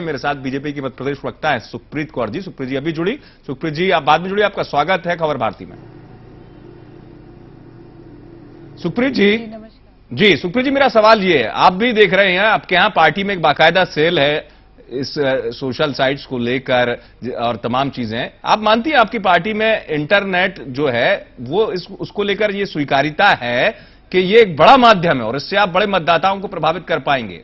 हैं मेरे साथ बीजेपी की मध्य प्रदेश प्रवक्ता है सुखप्रीत कौर जी। सुखप्रीत जी अभी जुड़ी। सुखप्रीत जी आप बाद में जुड़ी, आपका स्वागत है खबर भारती में। सुखप्रीत जी सुखप्रीत जी मेरा सवाल ये है, आप भी देख रहे हैं आपके यहां पार्टी में एक बाकायदा सेल है इस सोशल साइट्स को लेकर और तमाम चीजें। आप मानती हैं आपकी पार्टी में इंटरनेट जो है वो उसको लेकर ये स्वीकार्यता है कि ये एक बड़ा माध्यम है और इससे आप बड़े मतदाताओं को प्रभावित कर पाएंगे?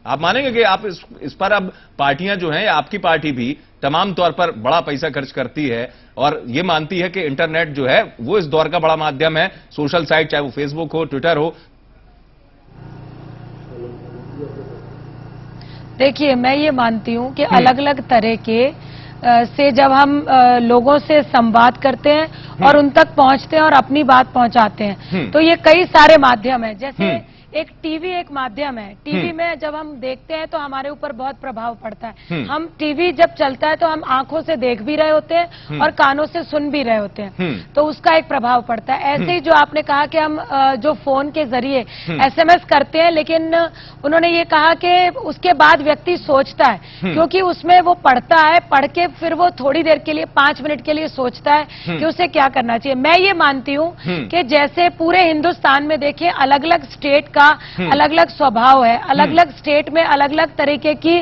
आप मानेंगे कि आप इस पर अब पार्टियां जो हैं, आपकी पार्टी भी तमाम तौर पर बड़ा पैसा खर्च करती है और ये मानती है कि इंटरनेट जो है वो इस दौर का बड़ा माध्यम है, सोशल साइट चाहे वो फेसबुक हो, ट्विटर हो? देखिए, मैं ये मानती हूँ कि अलग अलग तरह के से जब हम लोगों से संवाद करते हैं और उन तक पहुंचते हैं और अपनी बात पहुंचाते हैं, तो ये कई सारे माध्यम हैं। जैसे एक टीवी एक माध्यम है। टीवी में जब हम देखते हैं तो हमारे ऊपर बहुत प्रभाव पड़ता है। हम टीवी जब चलता है तो हम आंखों से देख भी रहे होते हैं और कानों से सुन भी रहे होते हैं, तो उसका एक प्रभाव पड़ता है। ऐसे ही जो आपने कहा कि हम जो फोन के जरिए एसएमएस करते हैं, लेकिन उन्होंने ये कहा कि उसके बाद व्यक्ति सोचता है, क्योंकि उसमें वो पढ़ता है, पढ़ के फिर वो थोड़ी देर के लिए 5 मिनट के लिए सोचता है कि उसे क्या करना चाहिए। मैं ये मानती हूँ कि जैसे पूरे हिंदुस्तान में देखिए अलग अलग स्टेट का अलग अलग स्वभाव है, अलग अलग स्टेट में अलग अलग तरीके की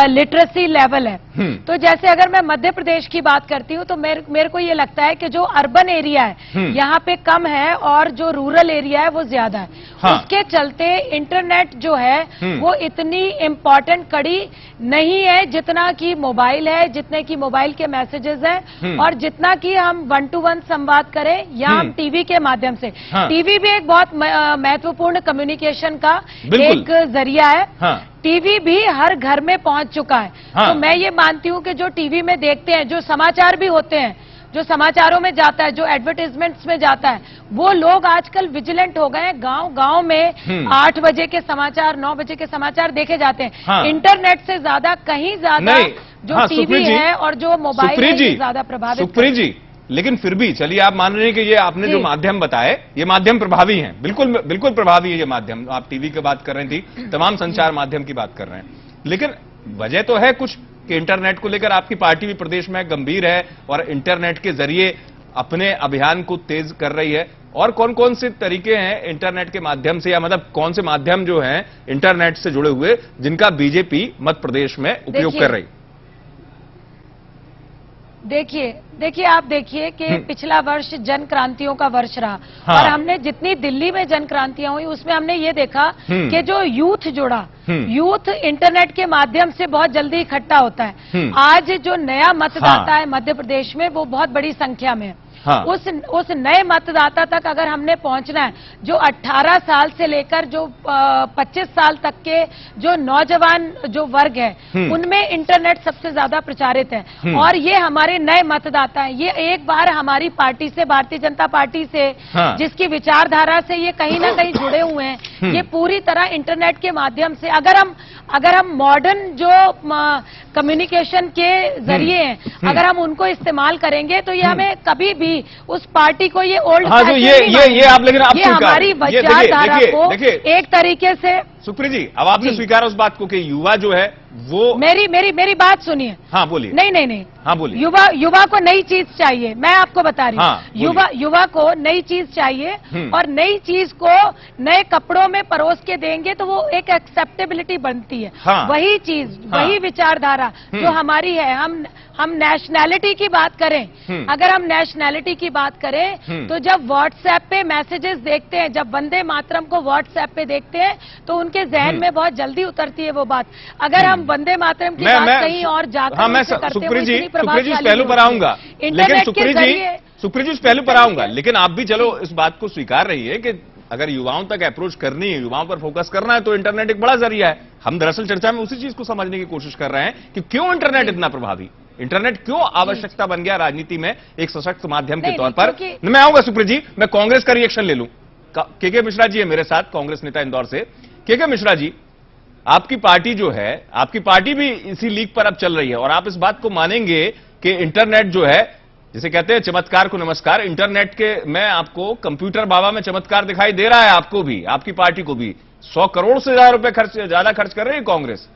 लिटरेसी लेवल है। तो जैसे अगर मैं मध्य प्रदेश की बात करती हूँ तो मेरे को ये लगता है कि जो अर्बन एरिया है यहाँ पे कम है और जो रूरल एरिया है वो ज्यादा है। उसके चलते इंटरनेट जो है वो इतनी इम्पोर्टेंट कड़ी नहीं है जितना कि मोबाइल है, जितने की मोबाइल के मैसेजेस हैं और जितना कि हम 1-to-1 संवाद करें या हम टीवी के माध्यम से। टीवी भी एक बहुत महत्वपूर्ण कम्युनिकेशन का एक जरिया है। टीवी भी हर घर में पहुंच चुका है। तो मैं ये मानती हूँ कि जो टीवी में देखते हैं, जो समाचार भी होते हैं, जो समाचारों में जाता है, जो एडवर्टाइजमेंट्स में जाता है, वो लोग आजकल विजिलेंट हो गए हैं। गांव-गांव में 8 बजे के समाचार, 9 बजे के समाचार देखे जाते हैं। इंटरनेट से ज्यादा कहीं ज्यादा जो टीवी है और जो मोबाइल है ज्यादा प्रभावित। सुखप्रीत जी, लेकिन फिर भी चलिए आप मान रहे हैं कि ये आपने जो माध्यम बताए ये माध्यम प्रभावी हैं, बिल्कुल प्रभावी है ये माध्यम। आप टीवी की बात कर रही थी, तमाम संचार माध्यम की बात कर रहे हैं, लेकिन वजह तो है कुछ कि इंटरनेट को लेकर आपकी पार्टी भी प्रदेश में गंभीर है और इंटरनेट के जरिए अपने अभियान को तेज कर रही है। और कौन कौन से तरीके हैं इंटरनेट के माध्यम से, या मतलब कौन से माध्यम जो हैं इंटरनेट से जुड़े हुए जिनका बीजेपी मध्य प्रदेश में उपयोग कर रही? देखिए आप देखिए कि पिछला वर्ष जन क्रांतियों का वर्ष रहा और हमने जितनी दिल्ली में जन क्रांतियां हुई उसमें हमने ये देखा कि जो यूथ जुड़ा, यूथ इंटरनेट के माध्यम से बहुत जल्दी इकट्ठा होता है। आज जो नया मतदाता है मध्य प्रदेश में वो बहुत बड़ी संख्या में है। उस नए मतदाता तक अगर हमने पहुंचना है, जो 18 साल से लेकर जो 25 साल तक के जो नौजवान जो वर्ग है उनमें इंटरनेट सबसे ज्यादा प्रचारित है और ये हमारे नए मतदाता हैं। ये एक बार हमारी पार्टी से, भारतीय जनता पार्टी से, जिसकी विचारधारा से ये कहीं ना कहीं जुड़े हुए हैं, ये पूरी तरह इंटरनेट के माध्यम से अगर हम मॉडर्न जो कम्युनिकेशन के जरिए हैं अगर हम उनको इस्तेमाल करेंगे तो ये हमें कभी भी उस पार्टी को ये ओल्ड आप लेकिन आप ये हमारी विचारधारा को एक तरीके से। सुखप्रीत जी, अब आपने स्वीकारा उस बात को कि युवा जो है वो मेरी बात सुनिए। हाँ बोलिए। नहीं हाँ बोलिए। युवा को नई चीज चाहिए, मैं आपको बता रही हूँ। युवा को नई चीज चाहिए और नई चीज को नए कपड़ों में परोस के देंगे तो वो एक एक्सेप्टेबिलिटी बनती है। वही चीज, वही विचारधारा जो हमारी है। हम नेशनैलिटी की बात करें, अगर हम नेशनैलिटी की बात करें तो जब व्हाट्सएप पे मैसेजेस देखते हैं, जब वंदे मातरम को व्हाट्सएप पे देखते हैं तो उनके जहन में बहुत जल्दी उतरती है वो बात। अगर हम वंदे मातरम की बात कहीं और जाकर मैं सुखप्रीत जी उस पहलू पर आऊंगा, लेकिन सुखप्रीत जी उस पहलू पर आऊंगा, लेकिन आप भी चलो इस बात को स्वीकार रही है कि अगर युवाओं तक अप्रोच करनी है, युवाओं पर फोकस करना है तो इंटरनेट एक बड़ा जरिया है। हम दरअसल चर्चा में उसी चीज को समझने की कोशिश कर रहे हैं कि क्यों इंटरनेट इतना प्रभावी, इंटरनेट क्यों आवश्यकता बन गया राजनीति में एक सशक्त माध्यम के तौर पर। मैं आऊंगा सुखप्रीत जी, मैं कांग्रेस का रिएक्शन ले लूं। के मिश्रा जी है मेरे साथ, कांग्रेस नेता इंदौर से। के मिश्रा जी, आपकी पार्टी जो है, आपकी पार्टी भी इसी लीग पर अब चल रही है और आप इस बात को मानेंगे कि इंटरनेट जो है, जिसे कहते हैं चमत्कार को नमस्कार, इंटरनेट के में आपको कंप्यूटर बाबा में चमत्कार दिखाई दे रहा है, आपको भी, आपकी पार्टी को भी। 100 करोड़ से ज्यादा रुपए ज्यादा खर्च कर रही है कांग्रेस।